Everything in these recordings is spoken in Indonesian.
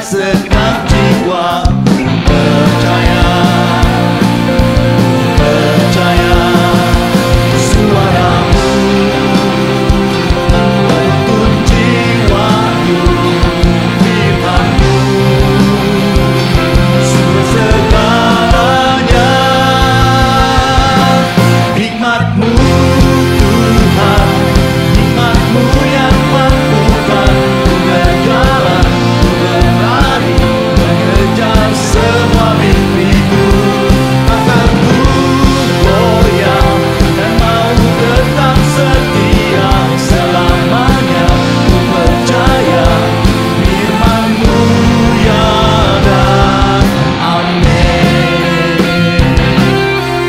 segenap jiwa. Percaya, percaya suaramu menuntun jiwaku, firman-Mu sumber segalanya. Hikmat-Mu Tuhan, hikmat-Mu yang mampukan ku berjalan, ku berlari, mengejar semua mimpiku. Akan ku goyang dan mau tetap setia selamanya. Ku percaya firman-Mu ya dan amin.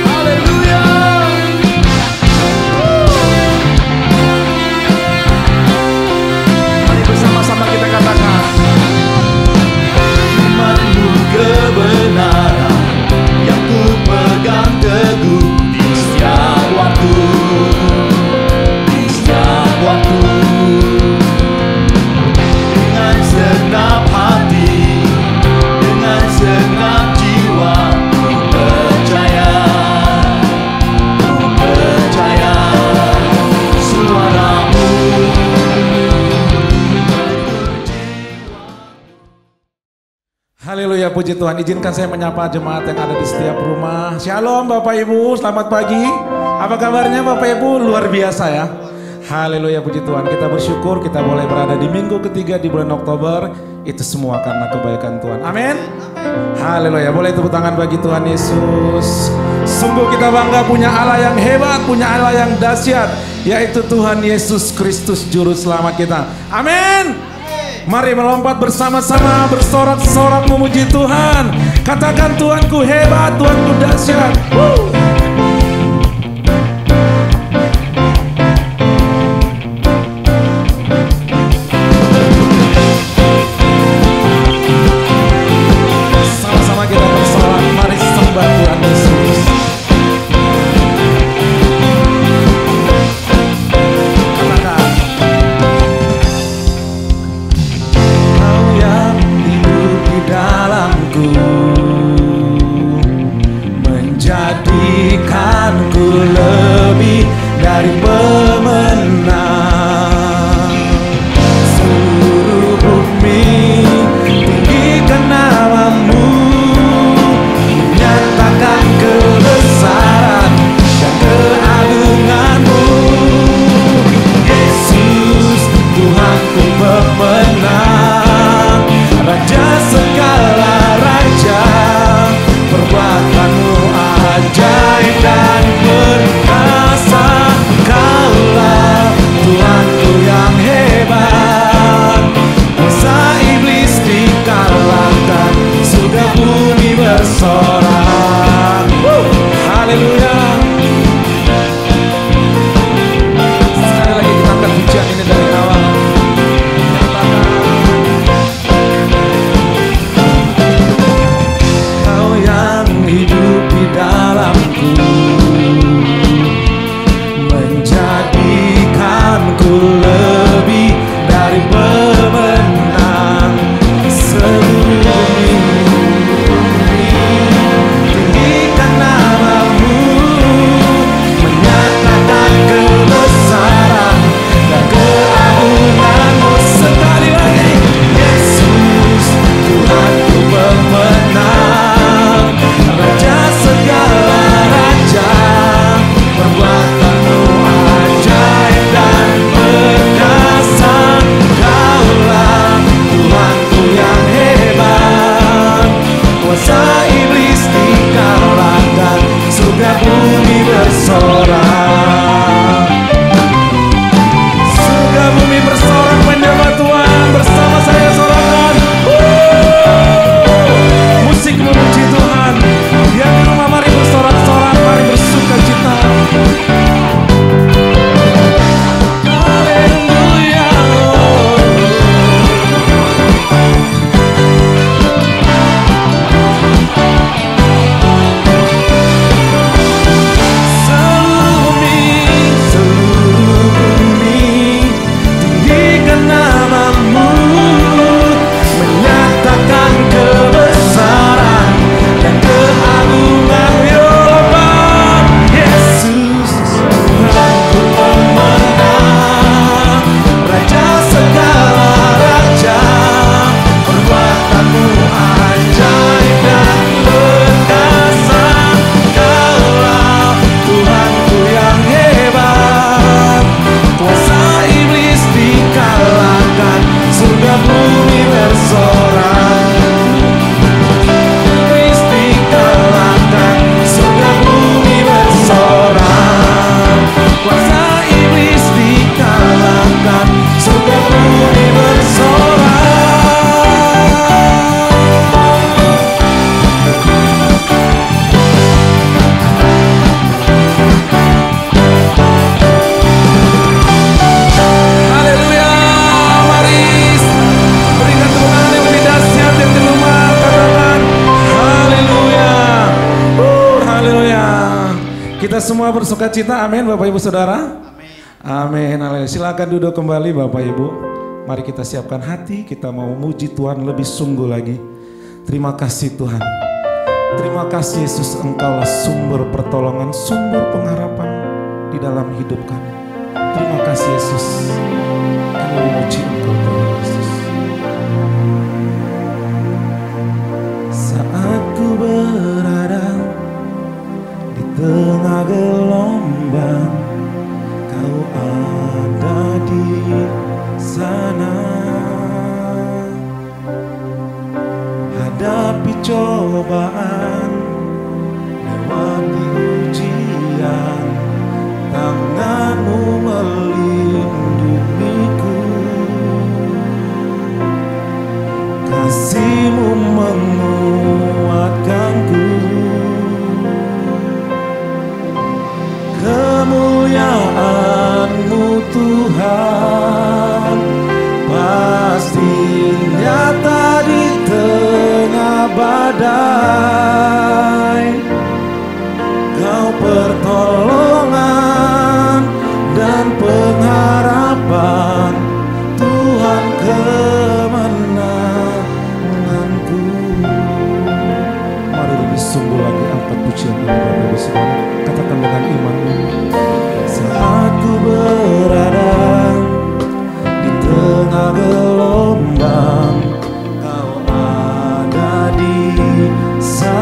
Haleluya. Mari bersama-sama kita katakan, firman-Mu kebenaran yang ku pegang teguh di setiap waktu, di setiap waktu. Dengan segenap hati, dengan segenap jiwa, ku percaya suara-Mu. Haleluya, puji Tuhan. Izinkan saya menyapa jemaat yang ada di setiap rumah. Shalom Bapak Ibu, selamat pagi. Apa kabarnya Bapak Ibu? Luar biasa ya. Haleluya, puji Tuhan. Kita bersyukur kita boleh berada di minggu ketiga di bulan Oktober. Itu semua karena kebaikan Tuhan. Amin. Haleluya. Boleh tepuk tangan bagi Tuhan Yesus. Sungguh kita bangga punya Allah yang hebat, punya Allah yang dahsyat, yaitu Tuhan Yesus Kristus juru selamat kita. Amin. Mari melompat bersama-sama, bersorak-sorak memuji Tuhan. Katakan, Tuhanku hebat, Tuhanku dahsyat. Sama-sama kita bersorak, mari sembah Tuhan Yesus. Katakan, Kau yang hidup di dalamku, menjadikanku lebih dari pemenang. Seluruh bumi tinggikan nama-Mu, menyatakan kebesaran dan keagungan-Mu. Yesus Tuhanku pemenang, Raja segala raja. Perbuatan-Mu ajaib dan perkasa. Kaulah Kita semua bersuka cita, amin Bapak Ibu Saudara. Amin. Haleluya. Silakan duduk kembali Bapak Ibu. Mari kita siapkan hati, kita mau muji Tuhan lebih sungguh lagi. Terima kasih Tuhan. Terima kasih Yesus, Engkaulah sumber pertolongan, sumber pengharapan di dalam hidup kami. Terima kasih Yesus. Kami memuji Engkau Tuhan Yesus. Saat ku berada di tengah gelombang, Kau ada di sana. Hadapi cobaan, lewati ujian, tangan-Mu melindungiku, kasih-Mu menguatkanku. Kemuliaan-Mu Tuhan pasti nyata di tengah badai. Kau pertolongan dan pengharapan, Tuhan kemenanganku. Mari lebih sungguh lagi angkat pujian ini Bapak Ibu Saudara. Katakan dengan iman. Saat ku berada di tengah gelombang, Kau ada di sana.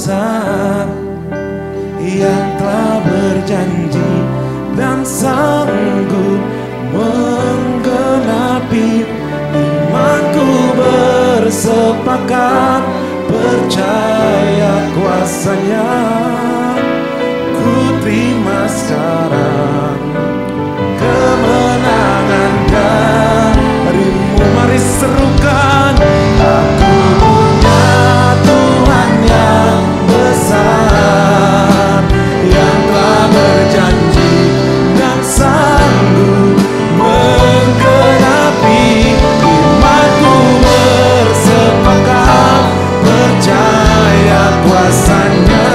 besar yang telah berjanji dan sanggup menggenapi. Imanku bersepakat percaya kuasanya, ku terima sekarang kemenangan darimu. Mari serukan, aku punya Tuhan yang besar yang telah berjanji dan sanggup menggenapi. Imanku bersepakat percaya kuasanya,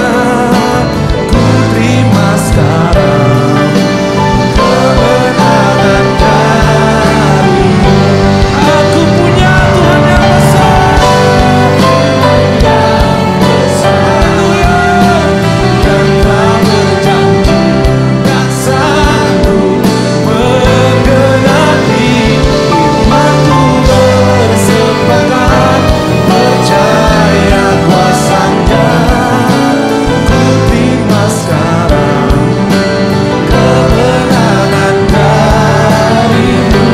ku terima sekarang kemenangan darimu. Aku punya Tuhan yang besar, Haleluya, yang telah berjanji dan sanggup menggenapi. Imanku bersepakat percaya kuasanya, ku terima sekarang kemenangan darimu.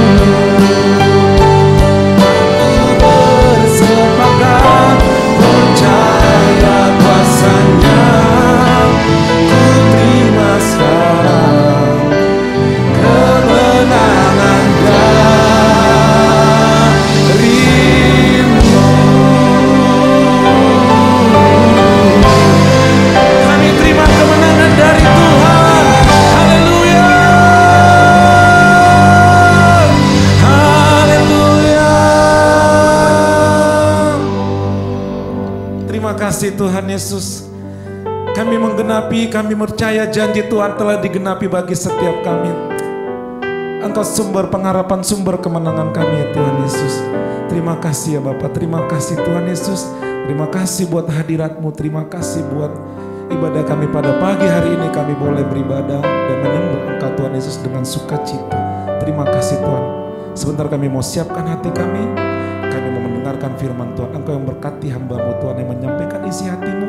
Ku bersepakat percaya kuasanya, ku terima sekarang kemenangan darimu. Kami terima kemenangan dari Tuhan. Haleluya, haleluya. Terima kasih Tuhan Yesus. Kami menggenapi, kami percaya janji Tuhan telah digenapi bagi setiap kami. Engkau sumber pengharapan, sumber kemenangan kami ya Tuhan Yesus. Terima kasih ya Bapa, terima kasih Tuhan Yesus. Terima kasih buat hadirat-Mu, terima kasih buat ibadah kami pada pagi hari ini. Kami boleh beribadah dan menyembah Engkau Tuhan Yesus dengan sukacita. Terima kasih Tuhan. Sebentar kami mau siapkan hati kami mau mendengarkan firman Tuhan. Engkau yang berkati hamba-Mu Tuhan, yang menyampaikan isi hati-Mu.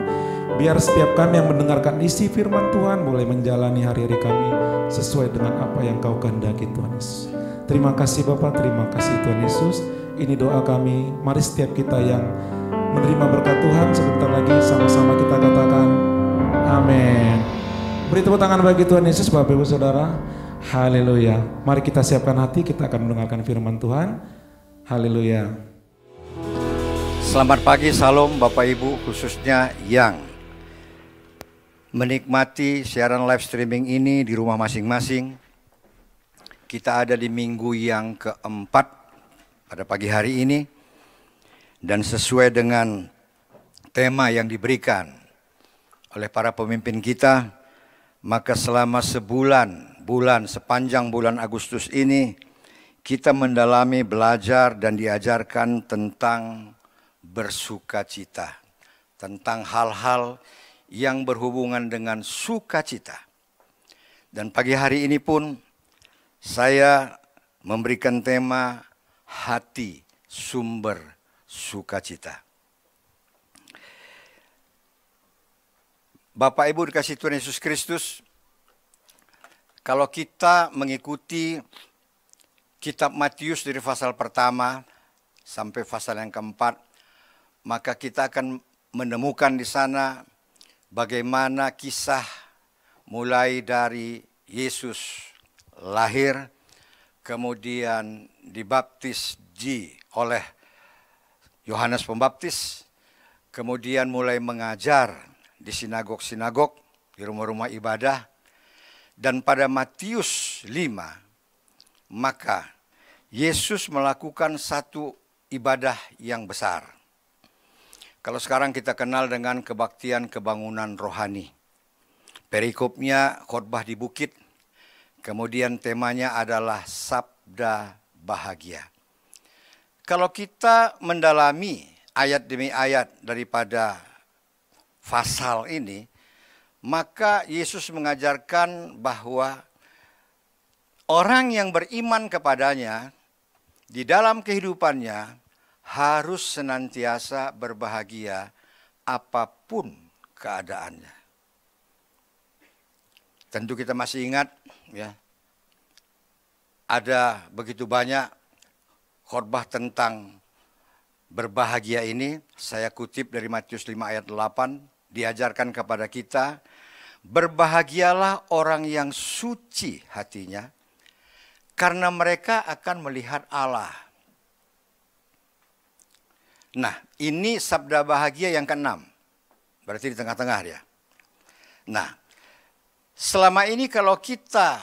Biar setiap kami yang mendengarkan isi firman Tuhan boleh menjalani hari-hari kami sesuai dengan apa yang Kau kehendaki Tuhan Yesus. Terima kasih Bapa, terima kasih Tuhan Yesus. Ini doa kami. Mari setiap kita yang menerima berkat Tuhan sebentar lagi sama-sama kita katakan amin. Beri tepuk tangan bagi Tuhan Yesus Bapak Ibu Saudara. Haleluya. Mari kita siapkan hati, kita akan mendengarkan firman Tuhan. Haleluya. Selamat pagi, salam Bapak Ibu, khususnya yang menikmati siaran live streaming ini di rumah masing-masing. Kita ada di minggu yang keempat pada pagi hari ini. Dan sesuai dengan tema yang diberikan oleh para pemimpin kita, maka selama sepanjang bulan Agustus ini, kita mendalami, belajar dan diajarkan tentang bersukacita, tentang hal-hal yang berhubungan dengan sukacita. Dan pagi hari ini pun saya memberikan tema hati sumber sukacita. Bapak Ibu dikasih Tuhan Yesus Kristus, kalau kita mengikuti kitab Matius dari pasal pertama sampai pasal yang keempat, maka kita akan menemukan di sana bagaimana kisah mulai dari Yesus lahir, kemudian dibaptis oleh Yohanes Pembaptis, kemudian mulai mengajar di sinagog-sinagog, di rumah-rumah ibadah, dan pada Matius 5, maka Yesus melakukan satu ibadah yang besar. Kalau sekarang kita kenal dengan kebaktian kebangunan rohani. Perikopnya khotbah di bukit, kemudian temanya adalah sabda bahagia. Kalau kita mendalami ayat demi ayat daripada pasal ini, maka Yesus mengajarkan bahwa orang yang beriman kepadanya di dalam kehidupannya harus senantiasa berbahagia apapun keadaannya. Tentu kita masih ingat, ya, ada begitu banyak khotbah tentang berbahagia ini. Saya kutip dari Matius 5 ayat 8, diajarkan kepada kita, berbahagialah orang yang suci hatinya, karena mereka akan melihat Allah. Nah, ini sabda bahagia yang ke-6. Berarti di tengah-tengah dia. Nah, selama ini kalau kita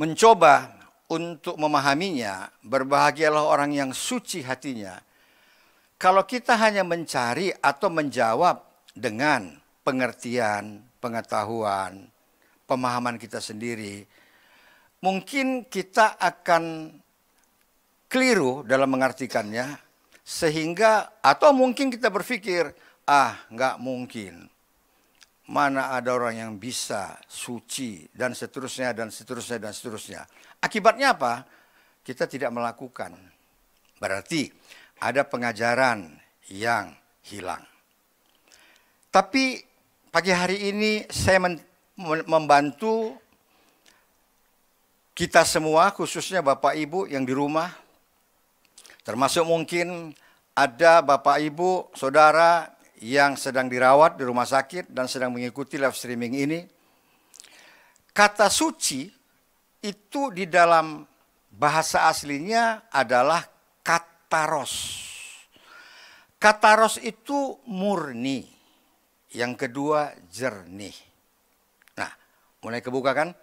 mencoba untuk memahaminya, berbahagialah orang yang suci hatinya. Kalau kita hanya mencari atau menjawab dengan pengertian, pengetahuan, pemahaman kita sendiri, mungkin kita akan keliru dalam mengartikannya, sehingga atau mungkin kita berpikir, nggak mungkin. Mana ada orang yang bisa suci dan seterusnya dan seterusnya dan seterusnya. Akibatnya apa? Kita tidak melakukan. Berarti ada pengajaran yang hilang. Tapi pagi hari ini saya membantu kita semua, khususnya Bapak Ibu yang di rumah, termasuk mungkin ada Bapak Ibu, Saudara yang sedang dirawat di rumah sakit dan sedang mengikuti live streaming ini. Kata suci itu di dalam bahasa aslinya adalah kataros. Kataros itu murni. Yang kedua jernih. Nah, mulai kebuka kan?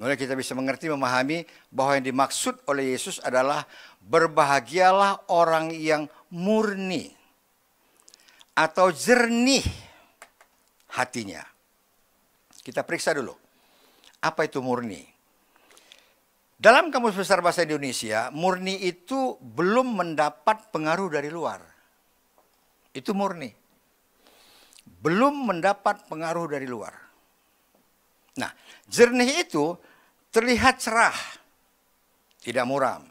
Mulai kita bisa mengerti, memahami bahwa yang dimaksud oleh Yesus adalah berbahagialah orang yang murni atau jernih hatinya. Kita periksa dulu. Apa itu murni? Dalam Kamus Besar Bahasa Indonesia, murni itu belum mendapat pengaruh dari luar. Itu murni. Belum mendapat pengaruh dari luar. Nah, jernih itu terlihat cerah, tidak muram.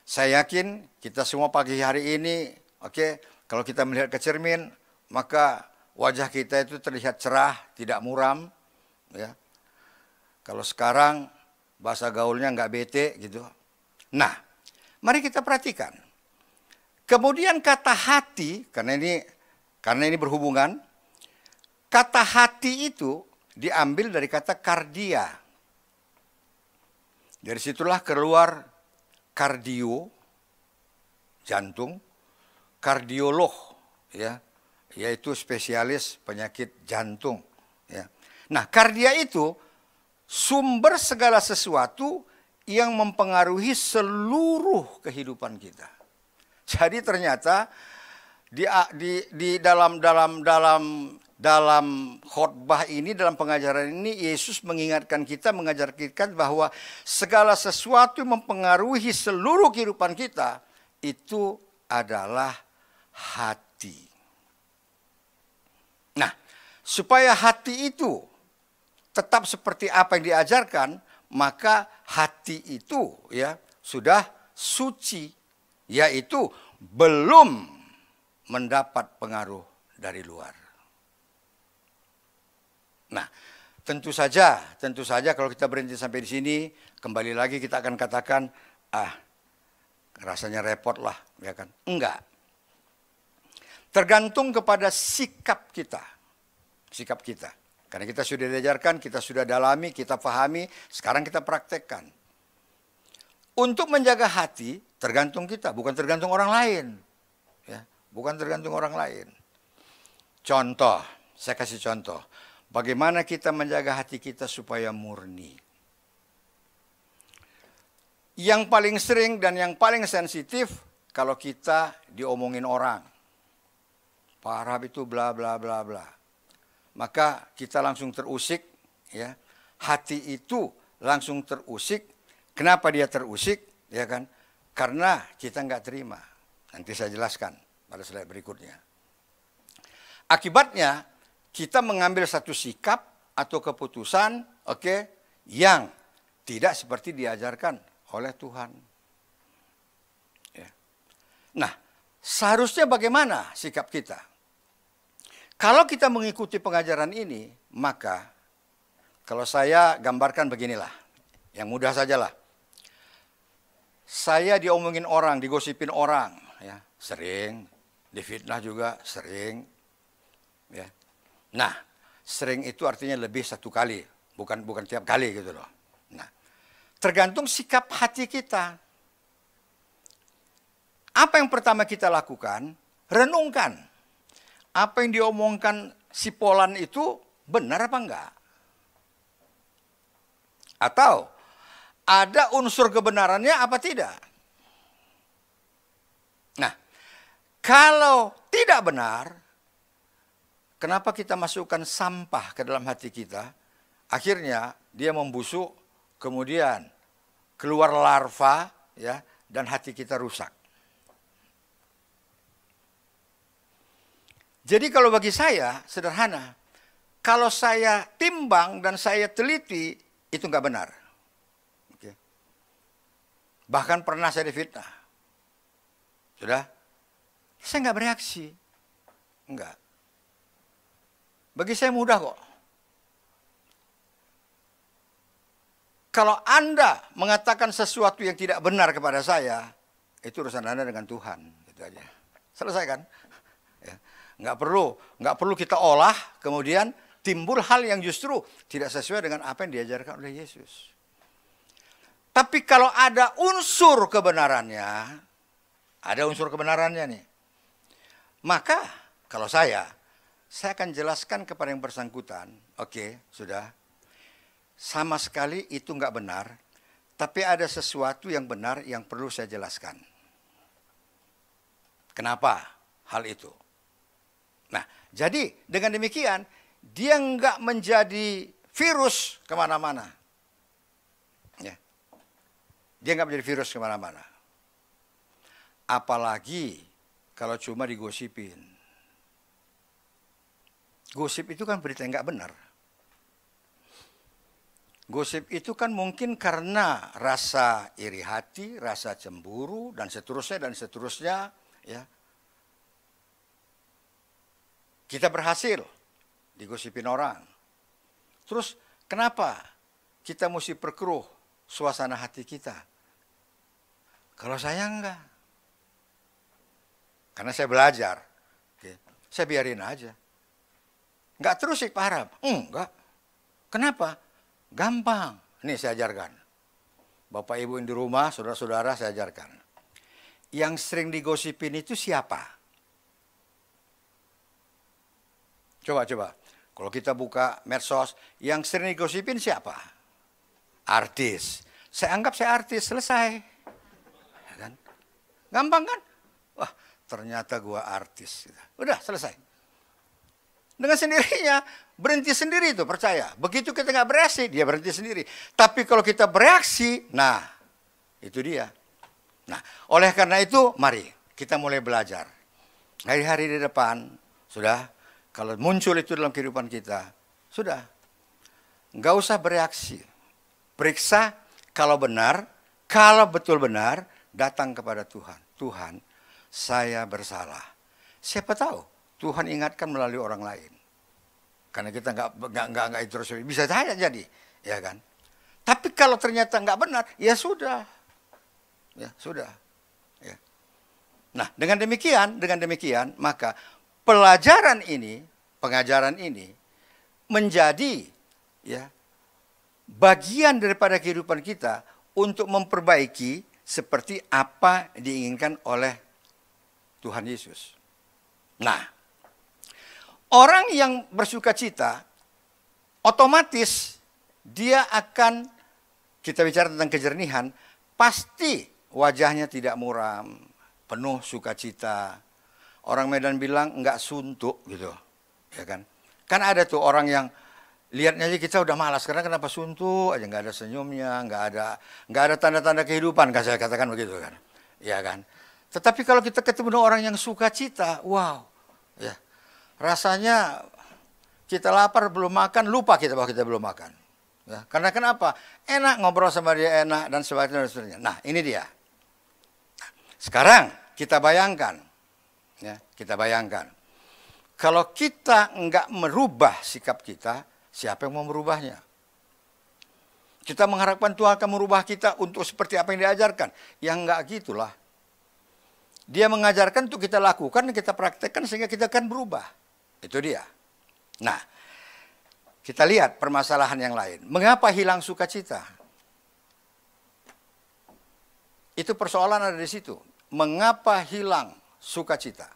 Saya yakin kita semua pagi hari ini, kalau kita melihat ke cermin, maka wajah kita itu terlihat cerah, tidak muram. Ya. Kalau sekarang bahasa gaulnya nggak bete gitu. Nah, mari kita perhatikan. Kemudian kata hati, karena ini berhubungan, kata hati itu diambil dari kata kardia. Dari situlah keluar kardio, jantung, kardiolog, ya, yaitu spesialis penyakit jantung. Ya. Nah, kardia itu sumber segala sesuatu yang mempengaruhi seluruh kehidupan kita. Jadi ternyata di dalam khotbah ini, dalam pengajaran ini, Yesus mengingatkan kita, mengajar kita bahwa segala sesuatu yang mempengaruhi seluruh kehidupan kita itu adalah hati. Nah, supaya hati itu tetap seperti apa yang diajarkan, maka hati itu ya sudah suci, yaitu belum mendapat pengaruh dari luar. Nah, tentu saja kalau kita berhenti sampai di sini, kembali lagi kita akan katakan, rasanya repot lah, ya kan? Enggak. Tergantung kepada sikap kita. Sikap kita. Karena kita sudah diajarkan, kita sudah dalami, kita pahami, sekarang kita praktekkan. Untuk menjaga hati, tergantung kita, bukan tergantung orang lain. Ya, bukan tergantung orang lain. Contoh, saya kasih contoh. Bagaimana kita menjaga hati kita supaya murni. Yang paling sering dan yang paling sensitif kalau kita diomongin orang. Pak Harap itu bla bla bla bla. Maka kita langsung terusik, ya. Hati itu langsung terusik. Kenapa dia terusik? Ya kan? Karena kita nggak terima. Nanti saya jelaskan pada slide berikutnya. Akibatnya kita mengambil satu sikap atau keputusan, yang tidak seperti diajarkan oleh Tuhan. Ya. Nah, seharusnya bagaimana sikap kita? Kalau kita mengikuti pengajaran ini, maka kalau saya gambarkan beginilah, yang mudah sajalah. Saya diomongin orang, digosipin orang, ya, sering, difitnah juga sering, ya. Nah, sering itu artinya lebih satu kali, bukan tiap kali gitu loh. Nah, tergantung sikap hati kita. Apa yang pertama kita lakukan? Renungkan. Apa yang diomongkan si Polan itu benar apa enggak? Atau ada unsur kebenarannya apa tidak? Nah, kalau tidak benar, kenapa kita masukkan sampah ke dalam hati kita? Akhirnya dia membusuk, kemudian keluar larva, ya, dan hati kita rusak. Jadi kalau bagi saya sederhana, kalau saya timbang dan saya teliti itu nggak benar. Oke. Bahkan pernah saya difitnah, sudah, saya nggak bereaksi, enggak. Bagi saya mudah kok. Kalau Anda mengatakan sesuatu yang tidak benar kepada saya, itu urusan Anda dengan Tuhan, itu aja. Selesai kan? Ya. Nggak perlu kita olah, kemudian timbul hal yang justru tidak sesuai dengan apa yang diajarkan oleh Yesus. Tapi kalau ada unsur kebenarannya, nih, maka kalau saya akan jelaskan kepada yang bersangkutan, oke, sudah, sama sekali itu nggak benar, tapi ada sesuatu yang benar yang perlu saya jelaskan. Kenapa hal itu? Nah, jadi dengan demikian, dia nggak menjadi virus kemana-mana. Ya. Dia nggak menjadi virus kemana-mana. Apalagi kalau cuma digosipin. Gosip itu kan berita yang nggak benar. Gosip itu kan mungkin karena rasa iri hati, rasa cemburu, dan seterusnya, ya. Kita berhasil digosipin orang. Terus kenapa kita mesti perkeruh suasana hati kita? Kalau saya enggak. Karena saya belajar. Saya biarin aja. Enggak terus sih Pak Harap? Enggak. Kenapa? Gampang. Ini saya ajarkan. Bapak Ibu yang di rumah, saudara-saudara saya ajarkan. Yang sering digosipin itu siapa? Coba. Kalau kita buka medsos, yang sering digosipin siapa? Artis. Saya anggap saya artis, selesai. Ya kan? Gampang kan? Wah, ternyata gua artis. Udah, selesai. Dengan sendirinya, berhenti sendiri itu, percaya. Begitu kita nggak bereaksi, dia berhenti sendiri. Tapi kalau kita bereaksi, nah, itu dia. Nah, oleh karena itu, mari kita mulai belajar. Hari-hari di depan, sudah. Kalau muncul itu dalam kehidupan kita, sudah. Nggak usah bereaksi. Periksa kalau benar, kalau betul benar, datang kepada Tuhan. Tuhan, saya bersalah. Siapa tahu Tuhan ingatkan melalui orang lain. Karena kita nggak introspeksi, bisa saja jadi, ya kan? Tapi kalau ternyata nggak benar, ya sudah. Ya, sudah. Ya. Nah, dengan demikian, maka pelajaran ini, pengajaran ini menjadi ya bagian daripada kehidupan kita untuk memperbaiki seperti apa diinginkan oleh Tuhan Yesus. Nah, orang yang bersukacita otomatis dia akan, kita bicara tentang kejernihan, pasti wajahnya tidak muram, penuh sukacita. Orang Medan bilang enggak suntuk gitu, ya kan? Kan ada tuh orang yang lihatnya aja kita udah malas karena kenapa suntuk aja, nggak ada senyumnya, nggak ada tanda-tanda kehidupan, kan saya katakan begitu kan, ya kan? Tetapi kalau kita ketemu dengan orang yang sukacita, wow, ya rasanya kita lapar belum makan, lupa kita bahwa kita belum makan, ya. Karena kenapa? Enak ngobrol sama dia, enak dan sebagainya. Nah ini dia. Sekarang kita bayangkan. Ya, kita bayangkan, Kalau kita enggak merubah sikap kita, siapa yang mau merubahnya? Kita mengharapkan Tuhan akan merubah kita untuk seperti apa yang diajarkan. Ya enggak gitulah. Dia mengajarkan untuk kita lakukan, kita praktekkan sehingga kita akan berubah. Itu dia. Nah, kita lihat permasalahan yang lain. Mengapa hilang sukacita? Itu persoalan ada di situ. Mengapa hilang sukacita?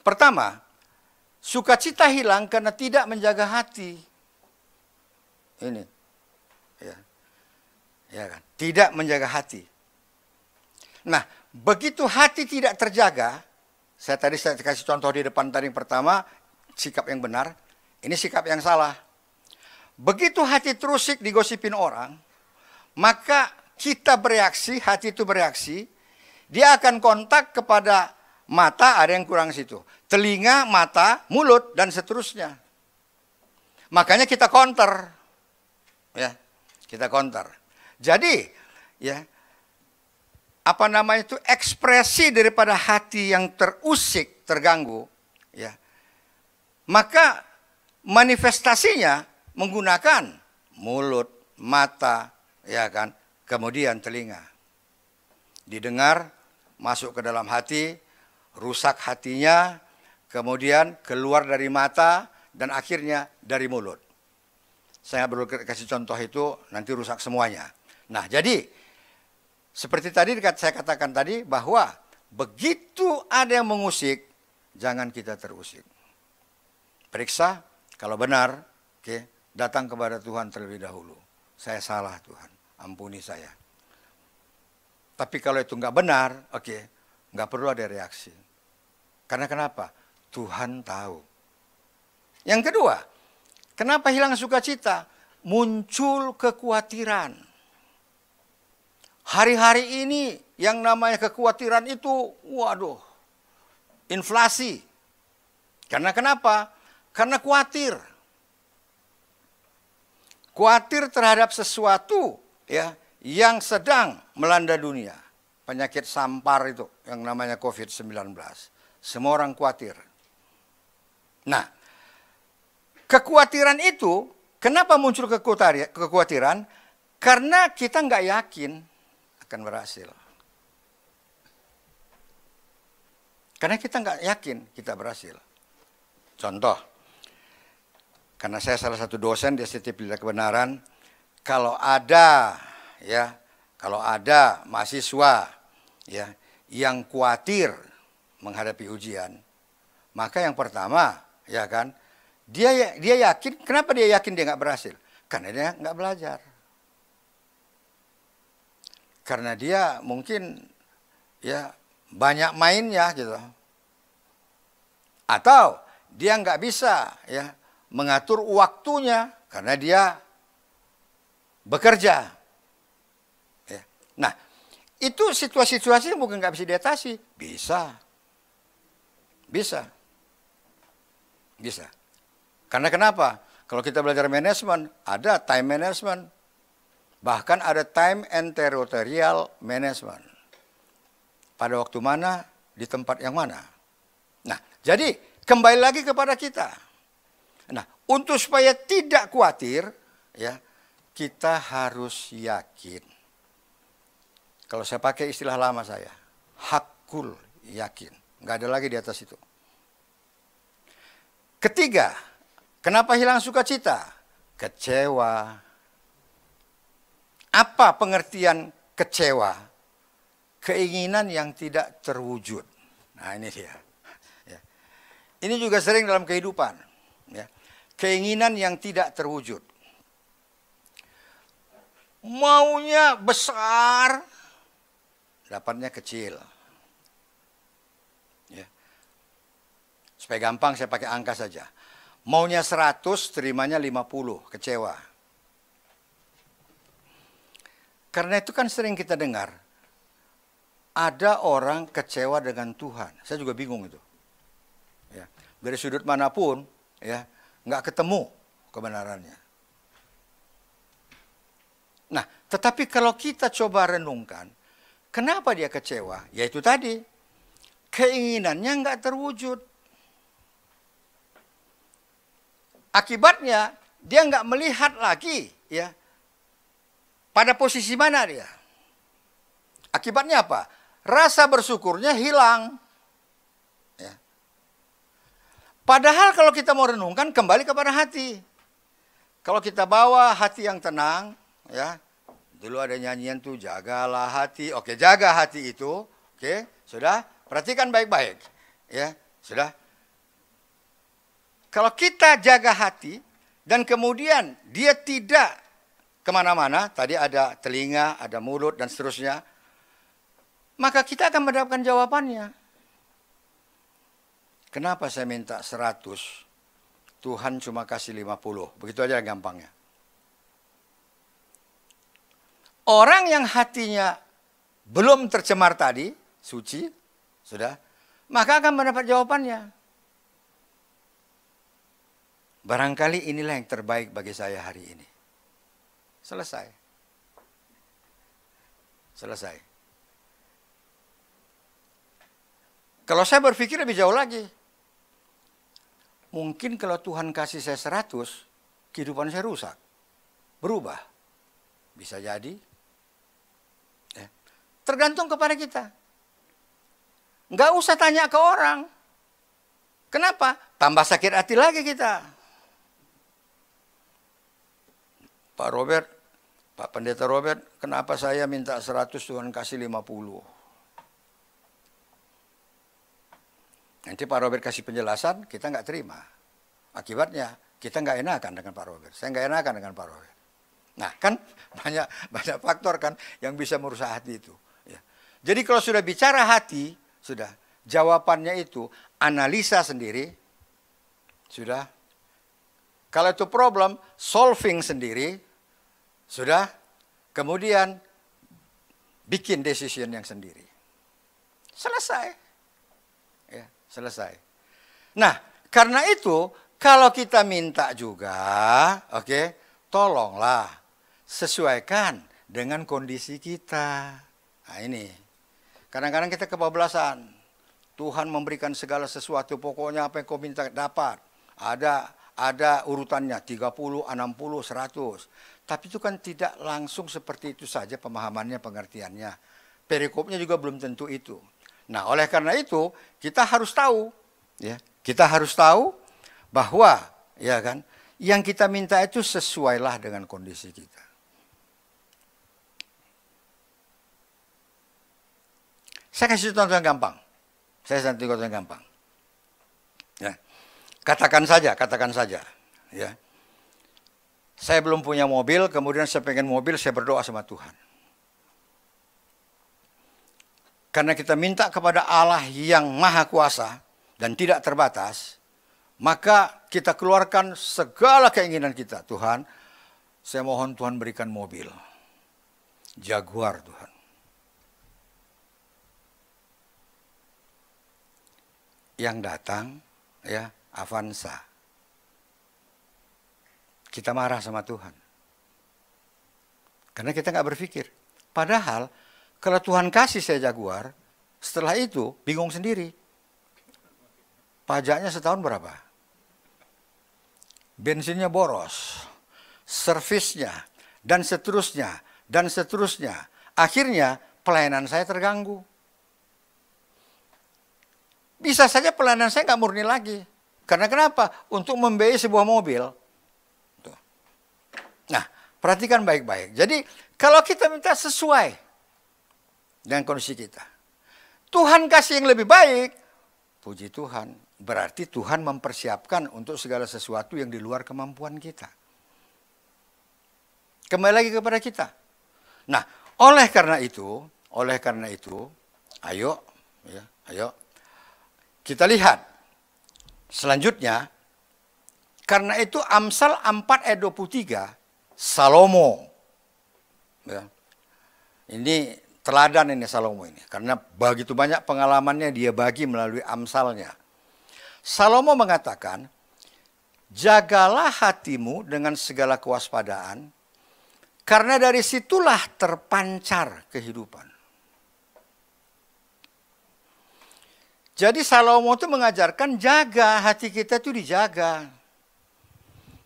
Pertama, sukacita hilang karena tidak menjaga hati. Ini, ya kan? Tidak menjaga hati. Nah, begitu hati tidak terjaga, saya kasih contoh di depan tadi yang pertama, sikap yang benar, ini sikap yang salah. Begitu hati terusik digosipin orang, maka kita bereaksi, hati itu bereaksi, dia akan kontak kepada mata, ada yang kurang situ. Telinga, mata, mulut, dan seterusnya. Makanya kita counter. Ya, kita counter. Jadi, ya, apa namanya itu, ekspresi daripada hati yang terusik, terganggu, ya, maka manifestasinya menggunakan mulut, mata, ya kan, kemudian telinga. Didengar, masuk ke dalam hati, rusak hatinya, kemudian keluar dari mata, dan akhirnya dari mulut. Saya baru kasih contoh itu, nanti rusak semuanya. Nah, jadi seperti tadi saya katakan tadi bahwa begitu ada yang mengusik, jangan kita terusik. Periksa, kalau benar, datang kepada Tuhan terlebih dahulu. Saya salah Tuhan, ampuni saya. Tapi kalau itu nggak benar, nggak perlu ada reaksi. Karena kenapa? Tuhan tahu. Yang kedua, kenapa hilang sukacita? Muncul kekhawatiran. Hari-hari ini yang namanya kekhawatiran itu, waduh, inflasi. Karena kenapa? Karena khawatir. Khawatir terhadap sesuatu ya yang sedang melanda dunia. Penyakit sampar itu yang namanya COVID-19. Semua orang khawatir. Nah, kekhawatiran itu, kenapa muncul kekhawatiran? Karena kita nggak yakin akan berhasil. Karena kita nggak yakin kita berhasil. Contoh, karena saya salah satu dosen di STT Pelita Kebenaran, kalau ada mahasiswa ya yang khawatir menghadapi ujian, maka yang pertama ya kan, dia yakin. Kenapa dia yakin dia nggak berhasil? Karena dia nggak belajar. Karena dia mungkin ya banyak mainnya gitu. Atau dia nggak bisa ya mengatur waktunya karena dia bekerja. Ya. Nah, itu situasi-situasi yang mungkin nggak bisa diatasi. Bisa. Karena kenapa? Kalau kita belajar manajemen, ada time management. Bahkan ada time and territorial management. Pada waktu mana, di tempat yang mana. Nah, jadi kembali lagi kepada kita. Nah, untuk supaya tidak khawatir, ya, kita harus yakin. Kalau saya pakai istilah lama saya, hakul yakin. Nggak ada lagi di atas itu. Ketiga, kenapa hilang sukacita? Kecewa. Apa pengertian kecewa? Keinginan yang tidak terwujud. Nah, ini dia. Ya. Ini juga sering dalam kehidupan. Ya. Keinginan yang tidak terwujud. Maunya besar, dapatnya kecil. Ya. Supaya gampang saya pakai angka saja. Maunya 100, terimanya 50, kecewa. Karena itu kan sering kita dengar, ada orang kecewa dengan Tuhan. Saya juga bingung itu. Ya. Dari sudut manapun, ya, nggak ketemu kebenarannya. Nah, tetapi kalau kita coba renungkan, kenapa dia kecewa? Yaitu tadi, keinginannya nggak terwujud. Akibatnya dia nggak melihat lagi, ya, pada posisi mana dia. Akibatnya apa? Rasa bersyukurnya hilang. Ya. Padahal kalau kita mau renungkan, kembali kepada hati. Kalau kita bawa hati yang tenang, ya, dulu ada nyanyian tuh, jagalah hati. Oke, jaga hati itu. Oke, sudah. Perhatikan baik-baik. Ya, sudah. Kalau kita jaga hati, dan kemudian dia tidak kemana-mana, tadi ada telinga, ada mulut, dan seterusnya, maka kita akan mendapatkan jawabannya. Kenapa saya minta 100, Tuhan cuma kasih 50? Begitu aja gampangnya. Orang yang hatinya belum tercemar tadi, suci, sudah, maka akan mendapat jawabannya. Barangkali inilah yang terbaik bagi saya hari ini. Selesai. Selesai. Kalau saya berpikir lebih jauh lagi. Mungkin kalau Tuhan kasih saya 100, kehidupan saya rusak. Berubah. Bisa jadi. Ya. Tergantung kepada kita. Nggak usah tanya ke orang. Kenapa? Tambah sakit hati lagi kita. Pak Robert, Pak Pendeta Robert, kenapa saya minta 100 Tuhan kasih 50? Nanti Pak Robert kasih penjelasan, kita nggak terima. Akibatnya kita nggak enakan dengan Pak Robert. Saya nggak enakan dengan Pak Robert. Nah kan banyak faktor kan yang bisa merusak hati itu. Ya. Jadi kalau sudah bicara hati, sudah jawabannya itu analisa sendiri, sudah. Kalau itu problem, solving sendiri, sudah. Kemudian bikin decision yang sendiri. Selesai. Ya, selesai. Nah, karena itu kalau kita minta juga, oke, tolonglah sesuaikan dengan kondisi kita. Nah ini, kadang-kadang kita kebablasan. Tuhan memberikan segala sesuatu, pokoknya apa yang kau minta dapat. Ada urutannya 30, 60, 100. Tapi itu kan tidak langsung seperti itu saja pemahamannya, pengertiannya. Perikopnya juga belum tentu itu. Nah, oleh karena itu kita harus tahu, ya, kita harus tahu bahwa, ya kan, yang kita minta itu sesuailah dengan kondisi kita. Saya kasih contoh yang gampang. Ya. Katakan saja, ya. Saya belum punya mobil, kemudian saya pengen mobil, saya berdoa sama Tuhan. Karena kita minta kepada Allah yang maha kuasa dan tidak terbatas, maka kita keluarkan segala keinginan kita. Tuhan, saya mohon Tuhan berikan mobil. Jaguar Tuhan. Yang datang, ya, Avanza. Kita marah sama Tuhan. Karena kita nggak berpikir. Padahal, kalau Tuhan kasih saya Jaguar, setelah itu bingung sendiri. Pajaknya setahun berapa? Bensinnya boros, servisnya, dan seterusnya, dan seterusnya. Akhirnya pelayanan saya terganggu. Bisa saja pelayanan saya nggak murni lagi. Karena kenapa? Untuk membiayai sebuah mobil. Tuh. Nah, perhatikan baik-baik. Jadi kalau kita minta sesuai dengan kondisi kita, Tuhan kasih yang lebih baik, puji Tuhan, berarti Tuhan mempersiapkan untuk segala sesuatu yang di luar kemampuan kita. Kembali lagi kepada kita. Nah, oleh karena itu, ayo kita lihat selanjutnya. Karena itu Amsal 4 ayat 23, Salomo, ya, ini teladan ini Salomo ini, karena begitu banyak pengalamannya dia bagi melalui amsalnya. Salomo mengatakan, jagalah hatimu dengan segala kewaspadaan, karena dari situlah terpancar kehidupan. Jadi Salomo itu mengajarkan jaga, hati kita itu dijaga.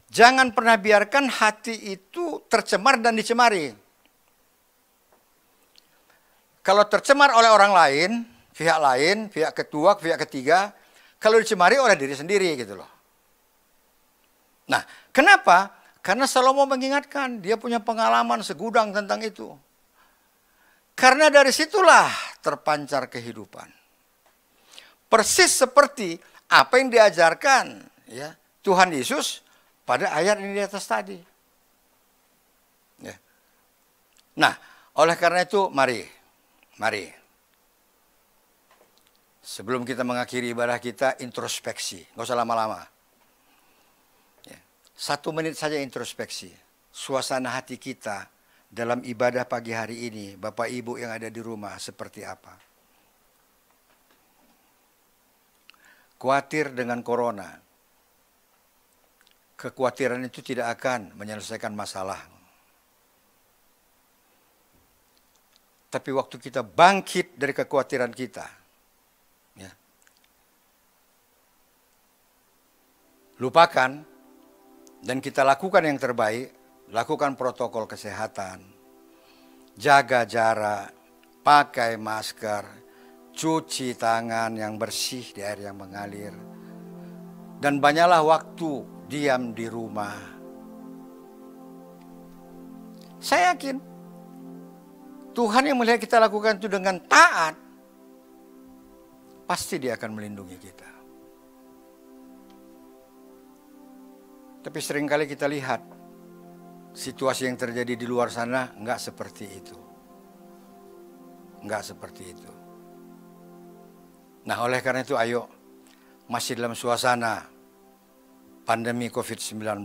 Jangan pernah biarkan hati itu tercemar dan dicemari. Kalau tercemar oleh orang lain, pihak kedua, pihak ketiga, kalau dicemari oleh diri sendiri gitu loh. Nah, kenapa? Karena Salomo mengingatkan, dia punya pengalaman segudang tentang itu. Karena dari situlah terpancar kehidupan. Persis seperti apa yang diajarkan ya Tuhan Yesus pada ayat ini di atas tadi. Ya. Nah, oleh karena itu mari. Sebelum kita mengakhiri ibadah kita, introspeksi. Nggak usah lama-lama. Ya. 1 menit saja introspeksi. Suasana hati kita dalam ibadah pagi hari ini, Bapak Ibu yang ada di rumah, seperti apa? Khawatir dengan corona. Kekhawatiran itu tidak akan menyelesaikan masalah. Tapi waktu kita bangkit dari kekhawatiran kita, ya, lupakan dan kita lakukan yang terbaik, lakukan protokol kesehatan, jaga jarak, pakai masker, cuci tangan yang bersih di air yang mengalir, dan banyaklah waktu diam di rumah. Saya yakin Tuhan yang melihat kita lakukan itu dengan taat, pasti Dia akan melindungi kita. Tapi seringkali kita lihat situasi yang terjadi di luar sana enggak seperti itu. Enggak seperti itu. Nah, oleh karena itu ayo, masih dalam suasana pandemi COVID-19.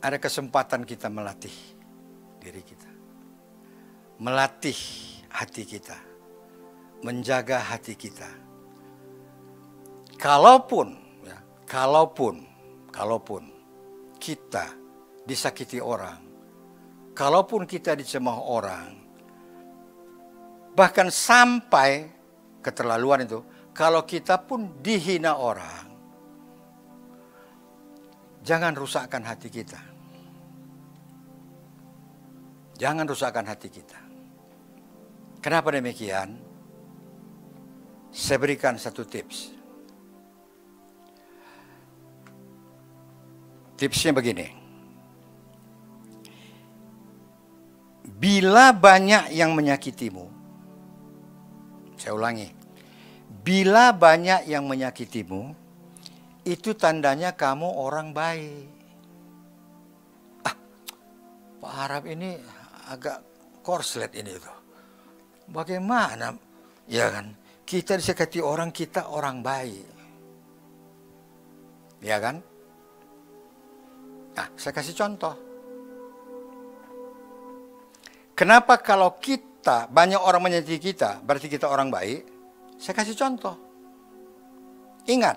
Ada kesempatan kita melatih diri kita. Melatih hati kita. Menjaga hati kita. Kalaupun kita disakiti orang, kalaupun kita dicemooh orang, bahkan sampai keterlaluan itu, kalau kita pun dihina orang, jangan rusakkan hati kita. Jangan rusakkan hati kita. Kenapa demikian? Saya berikan satu tips. Tipsnya begini. Bila banyak yang menyakitimu, saya ulangi. Bila banyak yang menyakitimu, itu tandanya kamu orang baik. Pak Harap ini agak korslet ini tuh. Bagaimana? Ya kan? Kita disakiti orang, kita orang baik. Ya kan? Nah, saya kasih contoh. Kenapa kalau kita, banyak orang menyakiti kita, berarti kita orang baik? Saya kasih contoh. Ingat,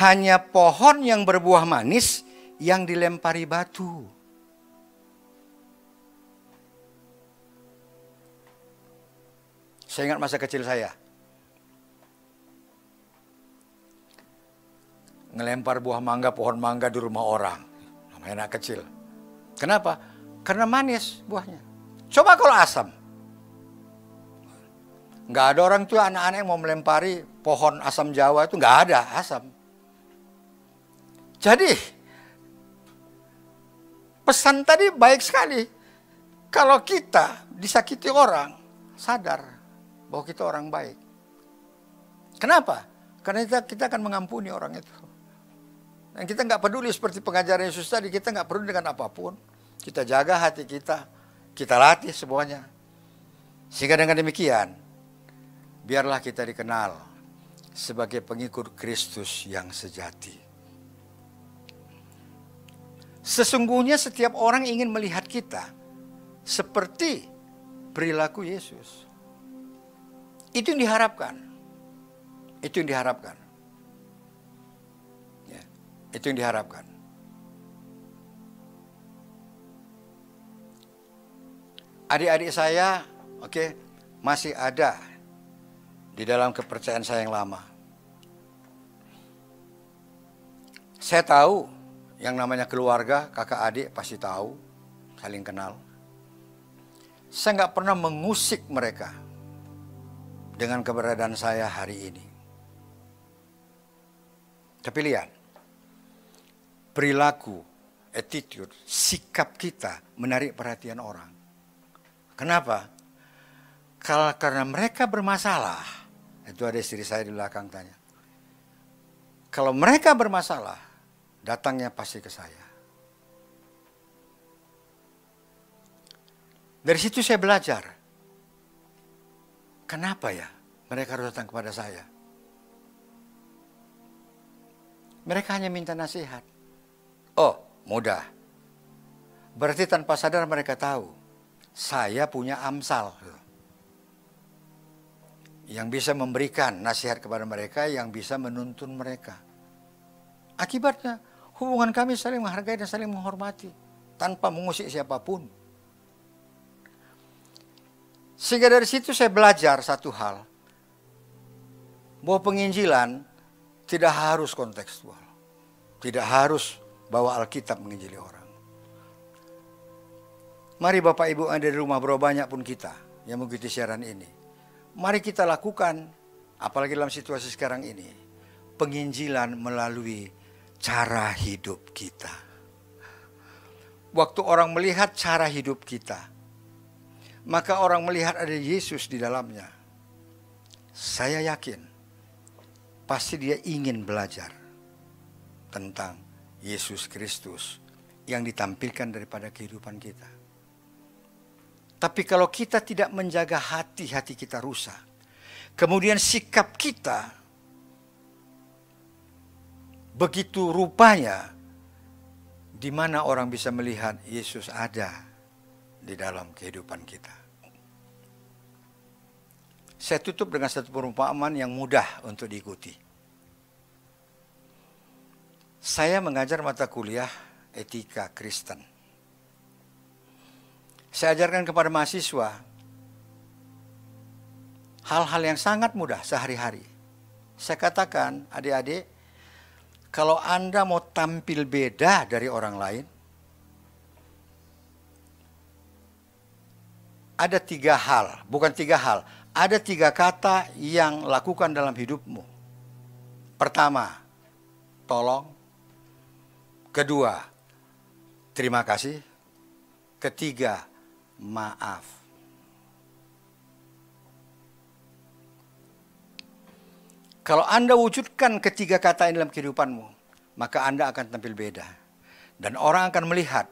hanya pohon yang berbuah manis yang dilempari batu. Saya ingat masa kecil saya. Ngelempar buah mangga, pohon mangga di rumah orang. Namanya anak kecil. Kenapa? Karena manis buahnya. Coba kalau asam. Nggak ada orang tua anak-anak yang mau melempari pohon asam Jawa itu, nggak ada asam. Jadi, pesan tadi baik sekali. Kalau kita disakiti orang, sadar bahwa kita orang baik. Kenapa? Karena kita akan mengampuni orang itu. Dan kita nggak peduli seperti pengajaran Yesus tadi, kita nggak peduli dengan apapun. Kita jaga hati kita, kita latih semuanya. Sehingga dengan demikian, biarlah kita dikenal sebagai pengikut Kristus yang sejati. Sesungguhnya setiap orang ingin melihat kita seperti perilaku Yesus. Itu yang diharapkan. Itu yang diharapkan. Ya, itu yang diharapkan. Adik-adik saya, masih ada di dalam kepercayaan saya yang lama. Saya tahu yang namanya keluarga, kakak adik pasti tahu, saling kenal. Saya nggak pernah mengusik mereka dengan keberadaan saya hari ini. Tapi lihat, perilaku, attitude, sikap kita menarik perhatian orang. Kenapa? Karena mereka bermasalah. Itu ada istri saya di belakang tanya. Kalau mereka bermasalah, datangnya pasti ke saya. Dari situ saya belajar. Kenapa ya mereka harus datang kepada saya? Mereka hanya minta nasihat. Oh, mudah. Berarti tanpa sadar mereka tahu, saya punya Amsal. Yang bisa memberikan nasihat kepada mereka, yang bisa menuntun mereka. Akibatnya, hubungan kami saling menghargai dan saling menghormati. Tanpa mengusik siapapun. Sehingga dari situ saya belajar satu hal. Bahwa penginjilan tidak harus kontekstual. Tidak harus bawa Alkitab menginjili orang. Mari Bapak Ibu yang ada di rumah, berapa banyak pun kita yang mengikuti siaran ini. Mari kita lakukan, apalagi dalam situasi sekarang ini, penginjilan melalui cara hidup kita. Waktu orang melihat cara hidup kita, maka orang melihat ada Yesus di dalamnya. Saya yakin, pasti dia ingin belajar tentang Yesus Kristus yang ditampilkan daripada kehidupan kita. Tapi kalau kita tidak menjaga hati kita rusak, kemudian sikap kita begitu rupanya, di mana orang bisa melihat Yesus ada di dalam kehidupan kita. Saya tutup dengan satu perumpamaan yang mudah untuk diikuti. Saya mengajar mata kuliah etika Kristen. Saya ajarkan kepada mahasiswa hal-hal yang sangat mudah sehari-hari. Saya katakan, adik-adik, kalau Anda mau tampil beda dari orang lain, ada 3 hal, bukan 3 hal, ada 3 kata yang lakukan dalam hidupmu. Pertama, tolong. Kedua, terima kasih. Ketiga, maaf. Kalau Anda wujudkan ketiga kata ini dalam kehidupanmu, maka Anda akan tampil beda. Dan orang akan melihat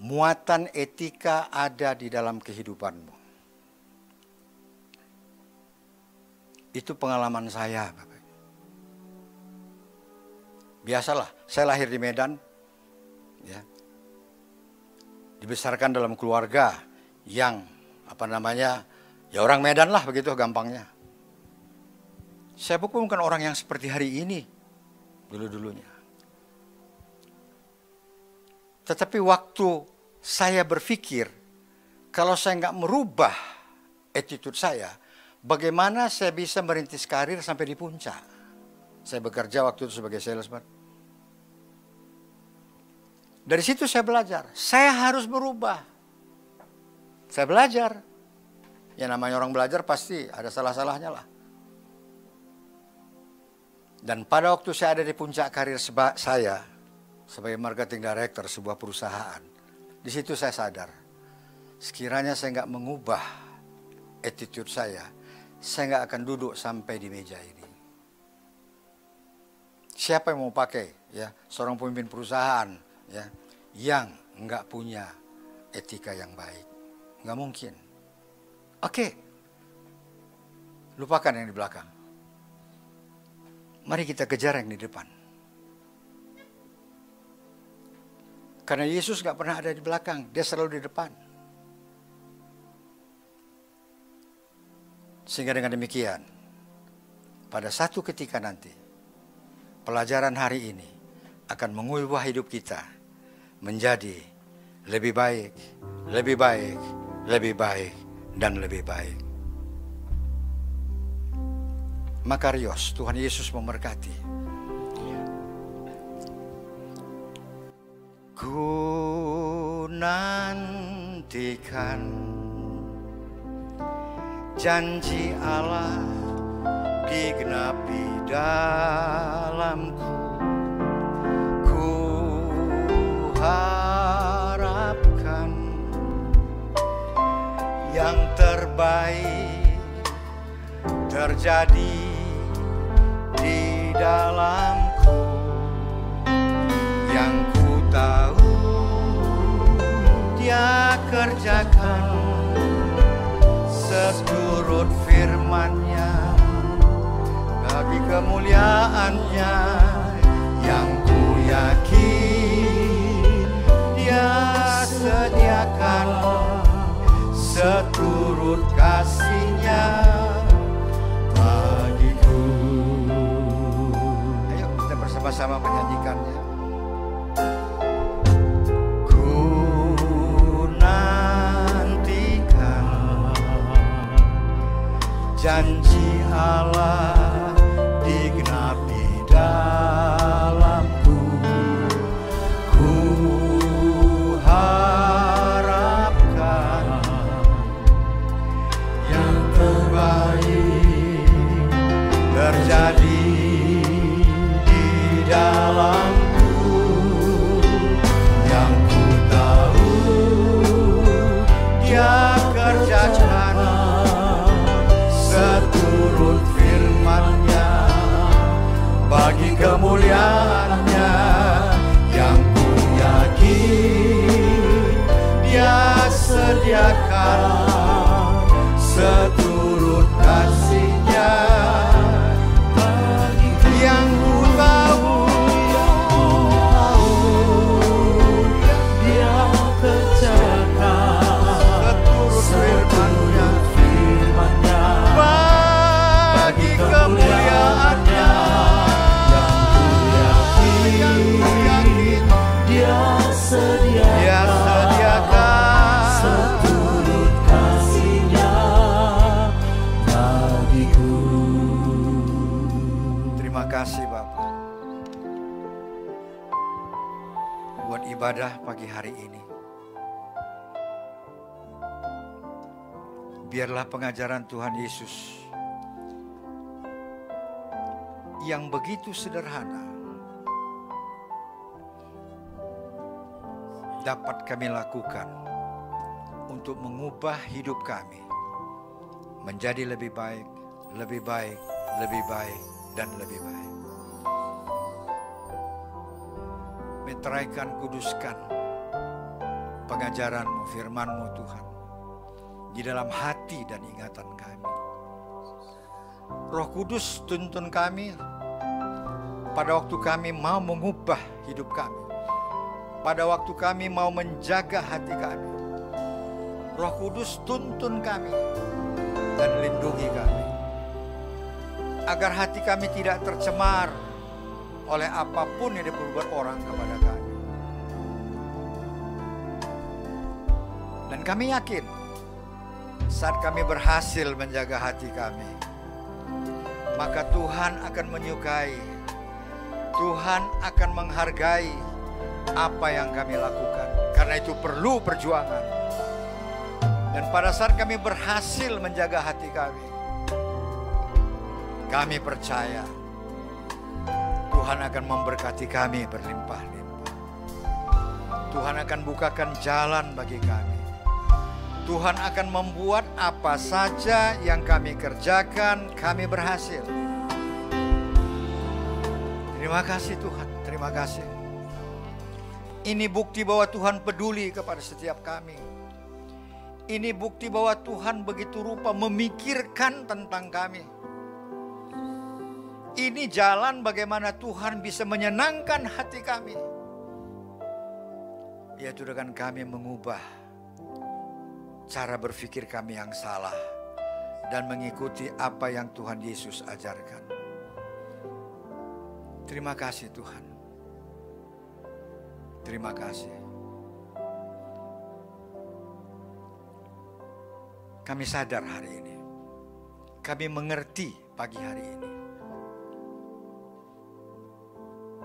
muatan etika ada di dalam kehidupanmu. Itu pengalaman saya, Bapak. Biasalah, saya lahir di Medan, ya. Dibesarkan dalam keluarga yang ya orang Medan lah begitu gampangnya. Saya bukan orang yang seperti hari ini dulu-dulunya. Tetapi waktu saya berpikir, kalau saya nggak merubah attitude saya, bagaimana saya bisa merintis karir sampai di puncak? Saya bekerja waktu itu sebagai salesman. Dari situ saya belajar, saya harus berubah. Saya belajar. Ya namanya orang belajar pasti ada salah-salahnya lah. Dan pada waktu saya ada di puncak karir saya sebagai marketing director sebuah perusahaan, di situ saya sadar, sekiranya saya nggak mengubah attitude saya nggak akan duduk sampai di meja ini. Siapa yang mau pakai ya seorang pemimpin perusahaan ya yang nggak punya etika yang baik? Nggak mungkin. Oke, lupakan yang di belakang. Mari kita kejar yang di depan. Karena Yesus nggak pernah ada di belakang, dia selalu di depan. Sehingga dengan demikian, pada satu ketika nanti, pelajaran hari ini akan mengubah hidup kita menjadi lebih baik, lebih baik, lebih baik, dan lebih baik. Makarios. Tuhan Yesus memberkati. Ku nantikan janji Allah digenapi dalamku. Ku harapkan yang terbaik terjadi di dalamku. Yang ku tahu Dia kerjakan seturut firman-Nya bagi kemuliaan-Nya. Yang ku yakin Dia sediakan seturut kasih-Nya bagiku. Ayo kita bersama-sama menyanyikannya. Ku nantikan janji Allah digenapi dalamku. Ku harapkan yang terbaik terjadi di dalamku. Yang ku tahu Dia kerjakan seturut firman-Nya bagi kemuliaan-Nya. Yang ku yakin Dia sediakan seturut kasih-Nya bagiku. Yang ku tahu Dia kerjakan seturut firman-Nya bagi kemuliaan-Nya. Yang ku yakin Dia sediakan seturut kasih-Nya bagiku. Terima kasih Bapak buat ibadah pagi hari ini. Biarlah pengajaran Tuhan Yesus yang begitu sederhana dapat kami lakukan untuk mengubah hidup kami menjadi lebih baik, lebih baik, lebih baik, dan lebih baik. Meteraikan, kuduskan pengajaran-Mu, firman-Mu Tuhan di dalam hati dan ingatan kami. Roh Kudus tuntun kami pada waktu kami mau mengubah hidup kami, pada waktu kami mau menjaga hati kami. Roh Kudus tuntun kami dan lindungi kami, agar hati kami tidak tercemar oleh apapun yang diperbuat orang kepada kami. Dan kami yakin saat kami berhasil menjaga hati kami, maka Tuhan akan menyukai, Tuhan akan menghargai apa yang kami lakukan. Karena itu perlu perjuangan. Dan pada saat kami berhasil menjaga hati kami percaya Tuhan akan memberkati kami berlimpah-limpah. Tuhan akan bukakan jalan bagi kami. Tuhan akan membuat apa saja yang kami kerjakan, kami berhasil. Terima kasih Tuhan, terima kasih. Ini bukti bahwa Tuhan peduli kepada setiap kami. Ini bukti bahwa Tuhan begitu rupa memikirkan tentang kami. Ini jalan bagaimana Tuhan bisa menyenangkan hati kami, yaitu dengan kami mengubah cara berpikir kami yang salah dan mengikuti apa yang Tuhan Yesus ajarkan. Terima kasih Tuhan. Terima kasih. Kami sadar hari ini. Kami mengerti pagi hari ini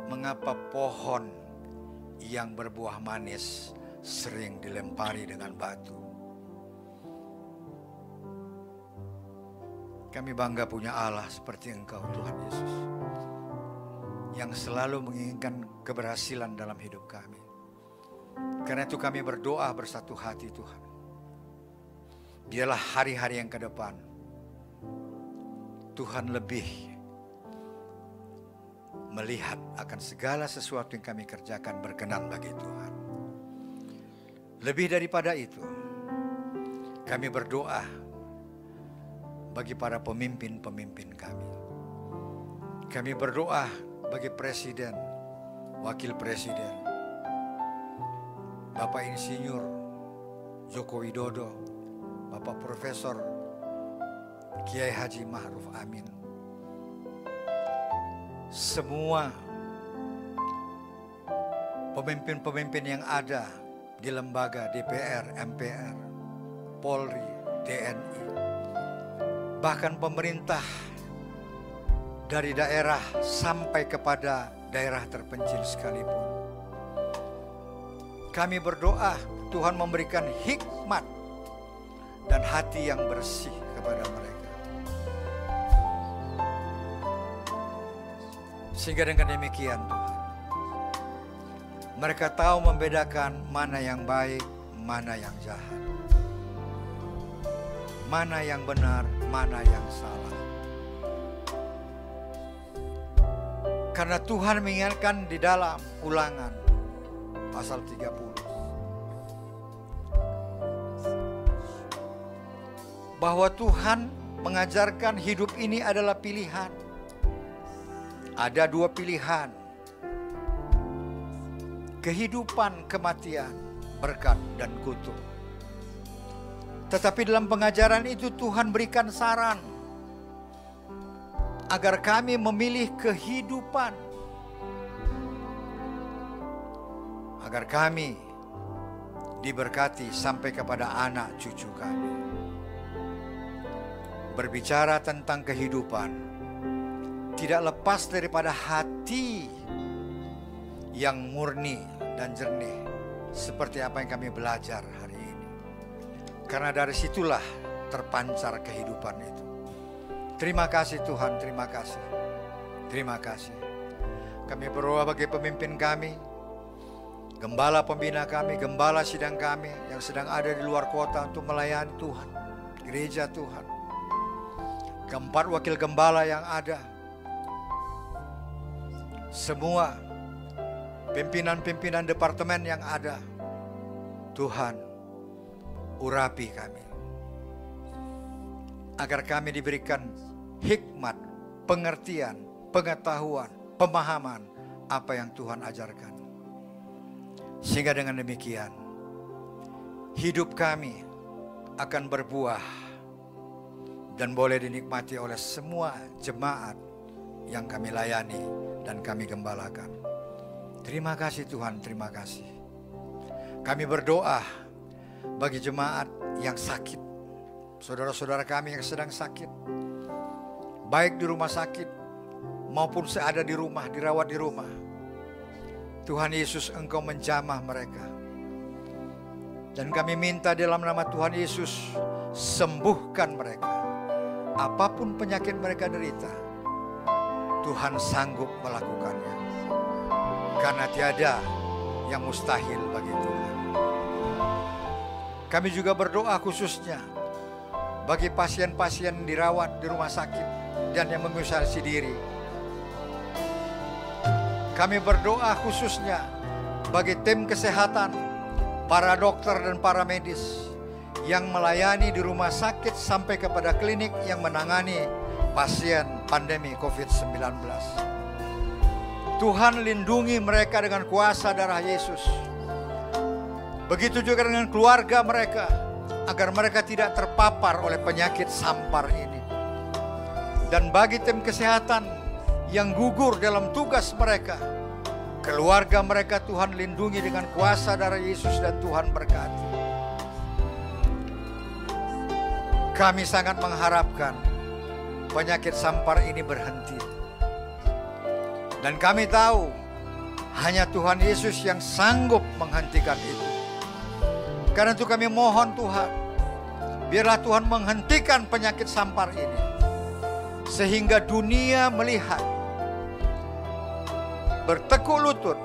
mengapa pohon yang berbuah manis sering dilempari dengan batu. Kami bangga punya Allah seperti Engkau, Tuhan Yesus, yang selalu menginginkan keberhasilan dalam hidup kami. Karena itu kami berdoa bersatu hati, Tuhan. Biarlah hari-hari yang ke depan Tuhan lebih melihat akan segala sesuatu yang kami kerjakan berkenan bagi Tuhan. Lebih daripada itu, kami berdoa bagi para pemimpin-pemimpin kami. Kami berdoa bagi presiden, wakil presiden, Bapak Insinyur Joko Widodo, Bapak Profesor Kiai Haji Ma'ruf Amin. Semua pemimpin-pemimpin yang ada di lembaga DPR, MPR, Polri, TNI, bahkan pemerintah dari daerah sampai kepada daerah terpencil sekalipun. Kami berdoa Tuhan memberikan hikmat dan hati yang bersih kepada mereka. Sehingga dengan demikian Tuhan, mereka tahu membedakan mana yang baik, mana yang jahat, mana yang benar, mana yang salah. Karena Tuhan mengingatkan di dalam Ulangan pasal 30 bahwa Tuhan mengajarkan hidup ini adalah pilihan. Ada dua pilihan, kehidupan, kematian, berkat dan kutuk. Tetapi dalam pengajaran itu Tuhan berikan saran agar kami memilih kehidupan, agar kami diberkati sampai kepada anak cucu kami. Berbicara tentang kehidupan tidak lepas daripada hati yang murni dan jernih, seperti apa yang kami belajar hari ini. Karena dari situlah terpancar kehidupan itu. Terima kasih Tuhan, terima kasih. Terima kasih. Kami berdoa bagi pemimpin kami, gembala pembina kami, gembala sidang kami yang sedang ada di luar kota untuk melayani Tuhan, gereja Tuhan. Keempat wakil gembala yang ada, semua pimpinan-pimpinan departemen yang ada, Tuhan urapi kami agar kami diberikan hikmat, pengertian, pengetahuan, pemahaman apa yang Tuhan ajarkan. Sehingga dengan demikian hidup kami akan berbuah dan boleh dinikmati oleh semua jemaat yang kami layani dan kami gembalakan. Terima kasih Tuhan, terima kasih. Kami berdoa bagi jemaat yang sakit, saudara-saudara kami yang sedang sakit, baik di rumah sakit maupun seada di rumah, dirawat di rumah. Tuhan Yesus, Engkau menjamah mereka. Dan kami minta dalam nama Tuhan Yesus, sembuhkan mereka. Apapun penyakit mereka derita, Tuhan sanggup melakukannya. Karena tiada yang mustahil bagi Tuhan. Kami juga berdoa khususnya bagi pasien-pasien dirawat di rumah sakit dan yang mengisolasi diri. Kami berdoa khususnya bagi tim kesehatan, para dokter dan para medis yang melayani di rumah sakit sampai kepada klinik yang menangani pasien pandemi COVID-19. Tuhan lindungi mereka dengan kuasa darah Yesus. Begitu juga dengan keluarga mereka, agar mereka tidak terpapar oleh penyakit sampar ini. Dan bagi tim kesehatan yang gugur dalam tugas mereka, keluarga mereka Tuhan lindungi dengan kuasa darah Yesus dan Tuhan berkati. Kami sangat mengharapkan penyakit sampar ini berhenti. Dan kami tahu Hanya Tuhan Yesus yang sanggup menghentikan itu. Karena itu kami mohon Tuhan, biarlah Tuhan menghentikan penyakit sampar ini. Sehingga dunia melihat, bertekuk lutut,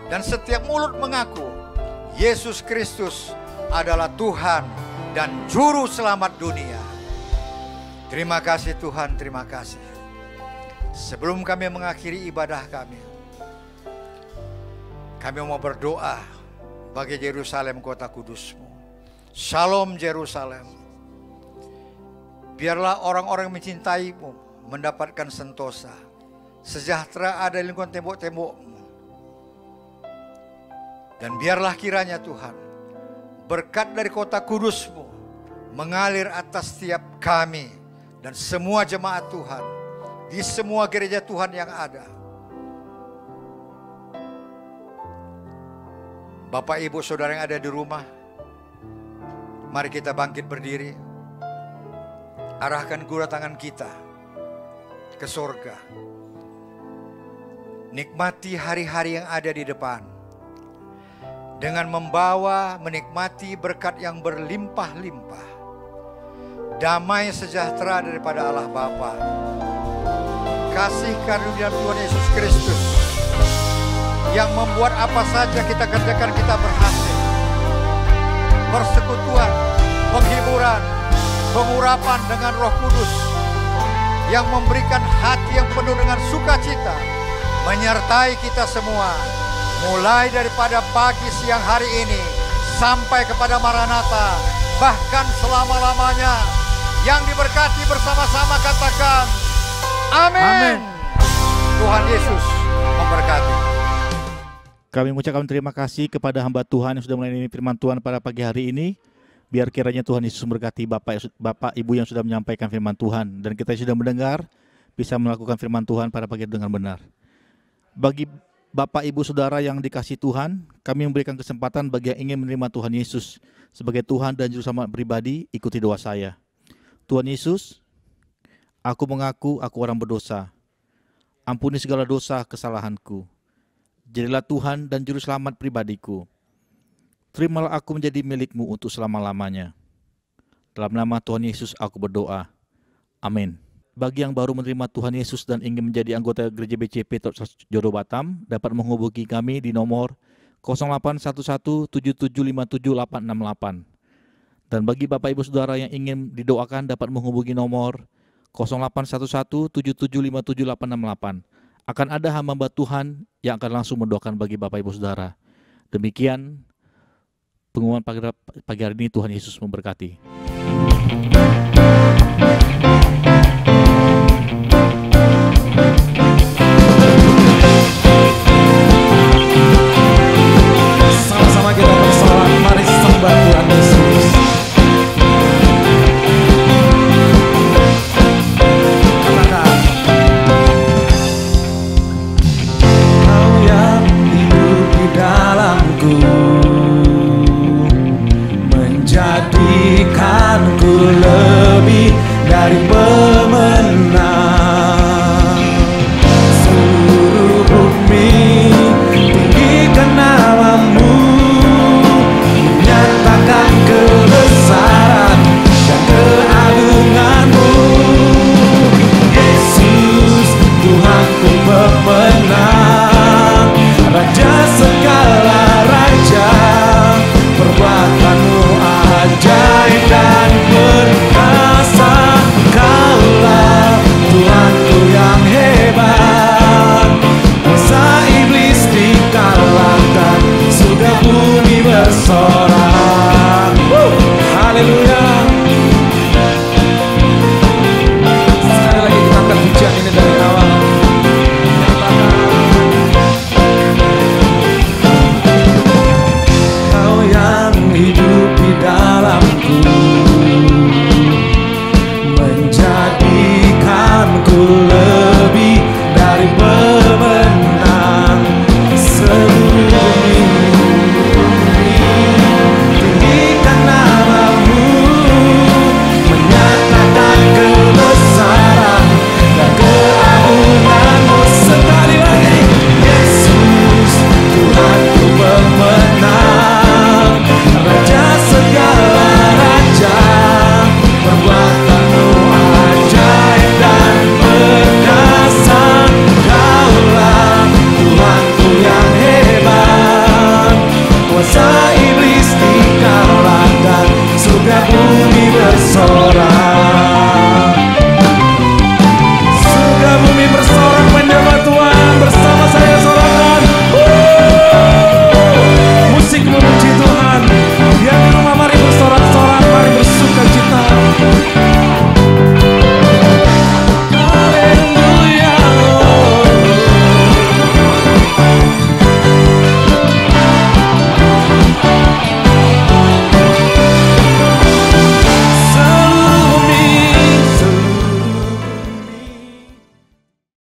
dan setiap mulut mengaku Yesus Kristus adalah Tuhan dan Juru Selamat dunia. Terima kasih Tuhan, terima kasih. Sebelum kami mengakhiri ibadah kami mau berdoa bagi Yerusalem, kota kudus-Mu. Shalom Yerusalem. Biarlah orang-orang yang mencintai-Mu mendapatkan sentosa. Sejahtera ada di lingkungan tembok-tembok-Mu. Dan biarlah kiranya Tuhan, berkat dari kota kudus-Mu mengalir atas setiap kami dan semua jemaat Tuhan di semua gereja Tuhan yang ada. Bapak, Ibu, Saudara yang ada di rumah, mari kita bangkit berdiri. Arahkan gula tangan kita ke surga. Nikmati hari-hari yang ada di depan dengan menikmati berkat yang berlimpah-limpah. Damai sejahtera daripada Allah Bapa, kasih karunia Tuhan Yesus Kristus yang membuat apa saja kita kerjakan kita berhasil. Persekutuan, penghiburan, pengurapan dengan Roh Kudus yang memberikan hati yang penuh dengan sukacita menyertai kita semua, mulai daripada pagi siang hari ini sampai kepada Maranatha, bahkan selama-lamanya. Yang diberkati bersama-sama katakan amin. Tuhan Yesus memberkati. Kami mengucapkan terima kasih kepada hamba Tuhan yang sudah melayani firman Tuhan pada pagi hari ini. Biar kiranya Tuhan Yesus memberkati Bapak Ibu yang sudah menyampaikan firman Tuhan, dan kita sudah mendengar bisa melakukan firman Tuhan pada pagi dengan benar. Bagi Bapak Ibu Saudara yang dikasihi Tuhan, kami memberikan kesempatan bagi yang ingin menerima Tuhan Yesus sebagai Tuhan dan Juru Selamat pribadi. Ikuti doa saya. Tuhan Yesus, aku mengaku aku orang berdosa. Ampuni segala dosa kesalahanku. Jadilah Tuhan dan Juru Selamat pribadiku. Terimalah aku menjadi milik-Mu untuk selama-lamanya. Dalam nama Tuhan Yesus aku berdoa. Amin. Bagi yang baru menerima Tuhan Yesus dan ingin menjadi anggota Gereja BCP Jodoh Batam, dapat menghubungi kami di nomor 081177576868. Dan bagi Bapak Ibu Saudara yang ingin didoakan dapat menghubungi nomor 081177576868. Akan ada hamba Tuhan yang akan langsung mendoakan bagi Bapak Ibu Saudara. Demikian pengumuman pagi hari ini. Tuhan Yesus memberkati.